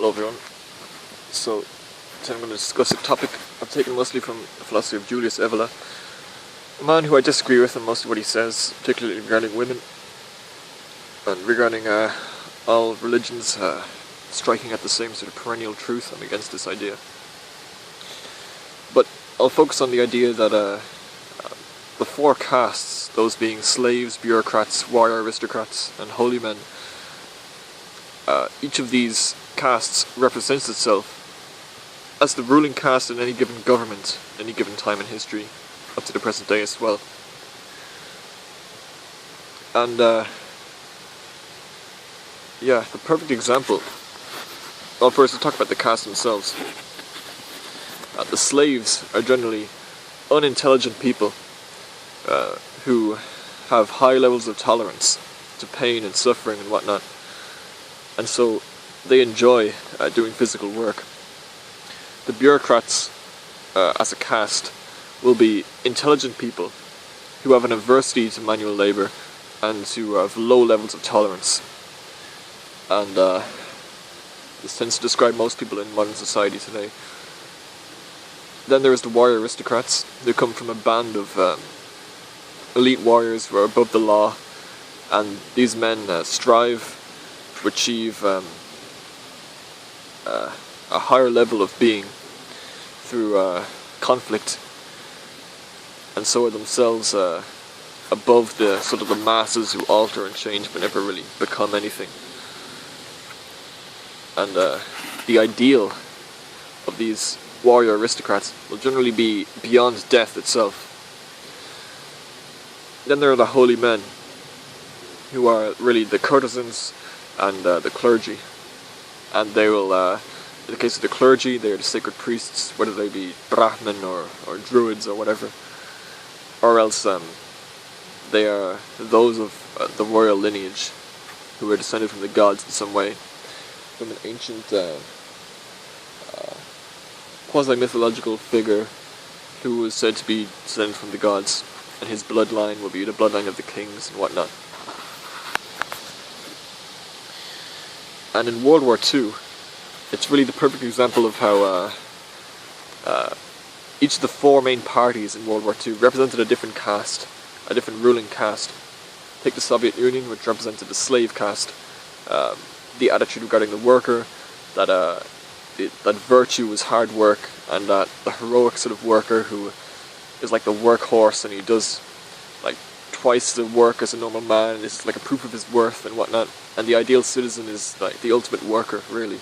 Hello everyone. So today I'm going to discuss a topic I've taken mostly from the philosophy of Julius Evola, a man who I disagree with in most of what he says, particularly regarding women and regarding all religions striking at the same sort of perennial truth. I'm against this idea. But I'll focus on the idea that the four castes, those being slaves, bureaucrats, warrior aristocrats, and holy men, each of these castes represents itself as the ruling caste in any given government, any given time in history, up to the present day as well. And the perfect example. Well, first we'll talk about the caste themselves. The slaves are generally unintelligent people who have high levels of tolerance to pain and suffering and whatnot, and so they enjoy doing physical work. The bureaucrats, as a caste, will be intelligent people who have an aversity to manual labour and who have low levels of tolerance. And this tends to describe most people in modern society today. Then there is the warrior aristocrats. They come from a band of elite warriors who are above the law, and these men strive to achieve a higher level of being through conflict, and so are themselves above the sort of the masses who alter and change but never really become anything. And the ideal of these warrior aristocrats will generally be beyond death itself. Then there are the holy men, who are really the courtesans and the clergy, and they will, in the case of the clergy, they are the sacred priests, whether they be Brahmin or druids or whatever, or else they are those of the royal lineage who are descended from the gods in some way, from an ancient quasi-mythological figure who was said to be descended from the gods, and his bloodline will be the bloodline of the kings and whatnot. And in World War II, it's really the perfect example of how each of the four main parties in World War II represented a different caste, a different ruling caste. Take the Soviet Union, which represented the slave caste, the attitude regarding the worker, that virtue was hard work, and that the heroic sort of worker who is like the workhorse and he does like twice the work as a normal man, and it's like a proof of his worth and whatnot, and the ideal citizen is like the ultimate worker, really.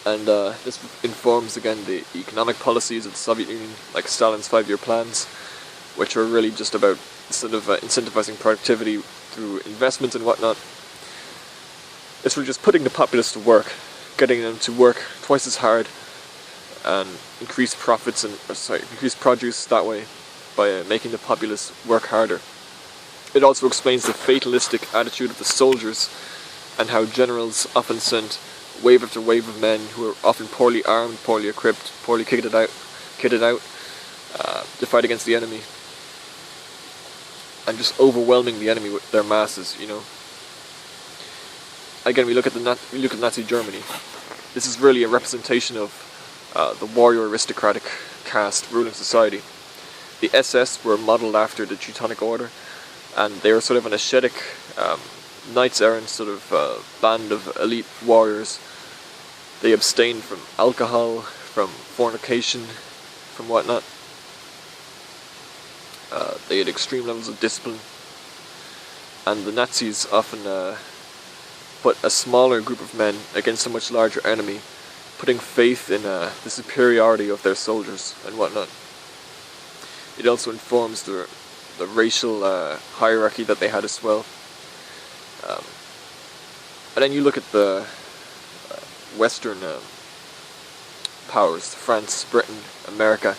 And this informs again the economic policies of the Soviet Union, like Stalin's 5-year plans, which are really just about sort of incentivizing productivity through investment and whatnot. It's really just putting the populace to work, getting them to work twice as hard, and increase profits and increase produce that way by making the populace work harder. It also explains the fatalistic attitude of the soldiers and how generals often sent wave after wave of men who are often poorly armed, poorly equipped, poorly kitted out to fight against the enemy, and just overwhelming the enemy with their masses. You know. Again, we look at Nazi Germany. This is really a representation of the warrior aristocratic caste ruling society. The SS were modelled after the Teutonic Order, and they were sort of an ascetic, knights-errant sort of band of elite warriors. They abstained from alcohol, from fornication, from whatnot. They had extreme levels of discipline, and the Nazis often put a smaller group of men against a much larger enemy, putting faith in the superiority of their soldiers and whatnot. It also informs the racial hierarchy that they had as well. And then you look at the Western powers, France, Britain, America,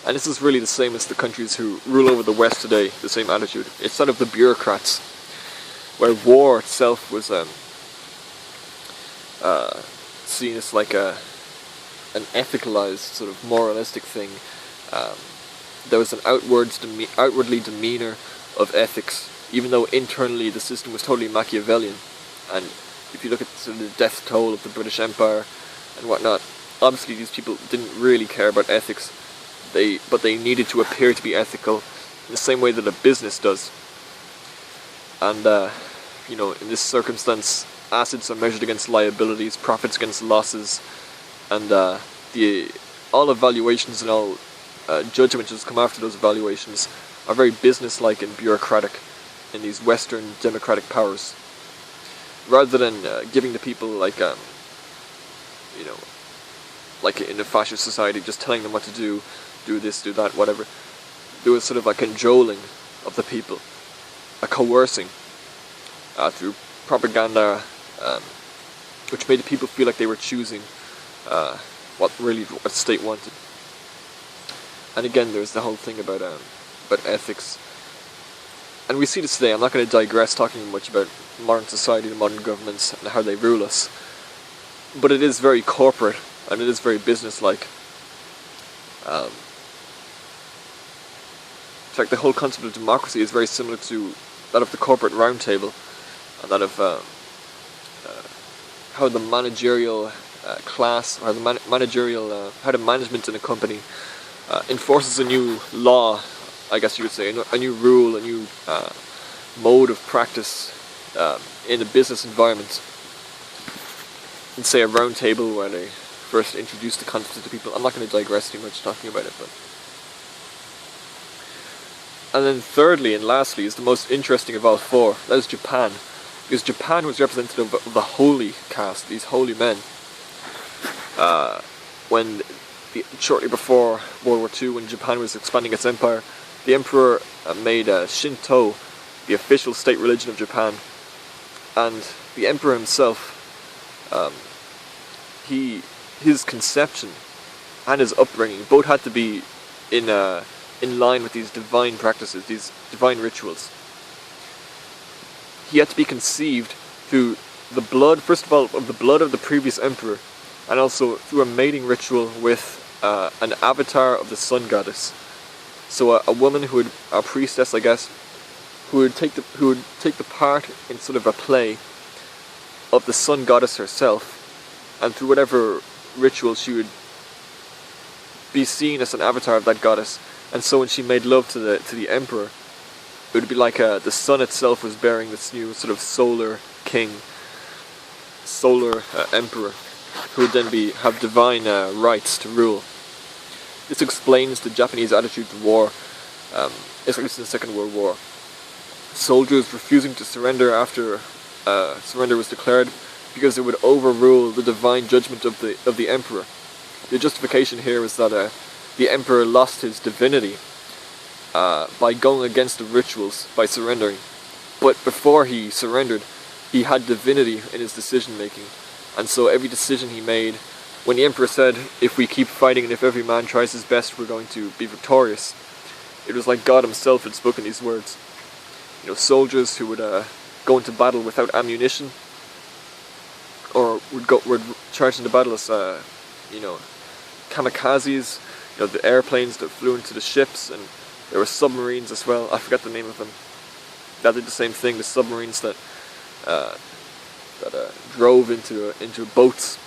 and this is really the same as the countries who rule over the West today, the same attitude. It's sort of the bureaucrats, where war itself was seen as like an ethicalized, sort of moralistic thing. There was an outwardly demeanor of ethics, even though internally the system was totally Machiavellian, and if you look at sort of the death toll of the British Empire and whatnot, obviously these people didn't really care about ethics, but they needed to appear to be ethical in the same way that a business does. And you know, in this circumstance, assets are measured against liabilities, profits against losses, and all evaluations and all judgments that come after those evaluations are very business-like and bureaucratic in these Western democratic powers. Rather than giving the people like you know, like in a fascist society, just telling them what to do this, do that, whatever. There was sort of a cajoling of the people, a coercing through propaganda, which made the people feel like they were choosing what the state wanted. And again, there's the whole thing about ethics. And we see this today. I'm not going to digress talking much about modern society and modern governments and how they rule us. But it is very corporate and it is very business-like. In fact, the whole concept of democracy is very similar to that of the corporate round table, and that of how the managerial class, or the managerial, how the management in a company enforces a new law, I guess you would say, a new rule, a new mode of practice in a business environment. And say a round table where they first introduce the concept to people. I'm not going to digress too much talking about it, but. And then thirdly and lastly is the most interesting of all four. That is Japan, because Japan was representative of the holy caste, these holy men. Shortly before World War II, when Japan was expanding its empire, the emperor made Shinto the official state religion of Japan, and the emperor himself, his conception and his upbringing both had to be in line with these divine practices, these divine rituals. He had to be conceived through the blood, first of all, of the blood of the previous emperor, and also through a mating ritual with an avatar of the sun goddess. So a woman who would, a priestess, I guess, who would take the part in sort of a play of the sun goddess herself, and through whatever ritual she would be seen as an avatar of that goddess. And so when she made love to the emperor, it would be like the sun itself was bearing this new sort of solar king, solar emperor, who would then have divine rights to rule. This explains the Japanese attitude to war, especially in the Second World War. Soldiers refusing to surrender after surrender was declared, because it would overrule the divine judgment of the emperor. The justification here is that the emperor lost his divinity by going against the rituals, by surrendering. But before he surrendered, he had divinity in his decision making, and so every decision he made, when the emperor said, "If we keep fighting and if every man tries his best, we're going to be victorious," it was like God himself had spoken these words. You know, soldiers who would go into battle without ammunition, or would charge into battle as kamikazes, you know, the airplanes that flew into the ships, and there were submarines as well. I forget the name of them. That did the same thing. The submarines that drove into boats.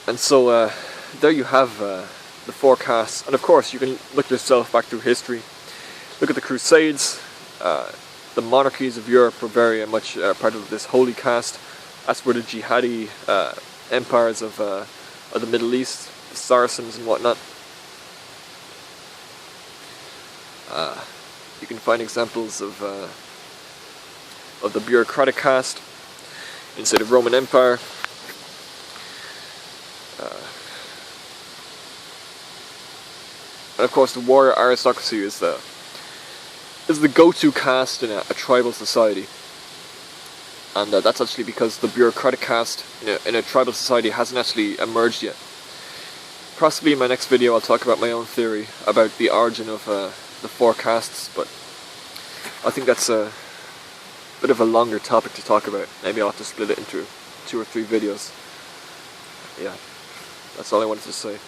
And so there you have the four castes, and of course you can look yourself back through history. Look at the Crusades. The monarchies of Europe were very much part of this holy caste. That's where the jihadi empires of the Middle East, the Saracens and whatnot. You can find examples of the bureaucratic caste inside of Roman Empire. And of course, the warrior aristocracy is the go-to caste in a tribal society, and that's actually because the bureaucratic caste in a tribal society hasn't actually emerged yet. Possibly in my next video I'll talk about my own theory about the origin of the four castes, but I think that's a bit of a longer topic to talk about. Maybe I'll have to split it into 2 or 3 videos. Yeah, that's all I wanted to say.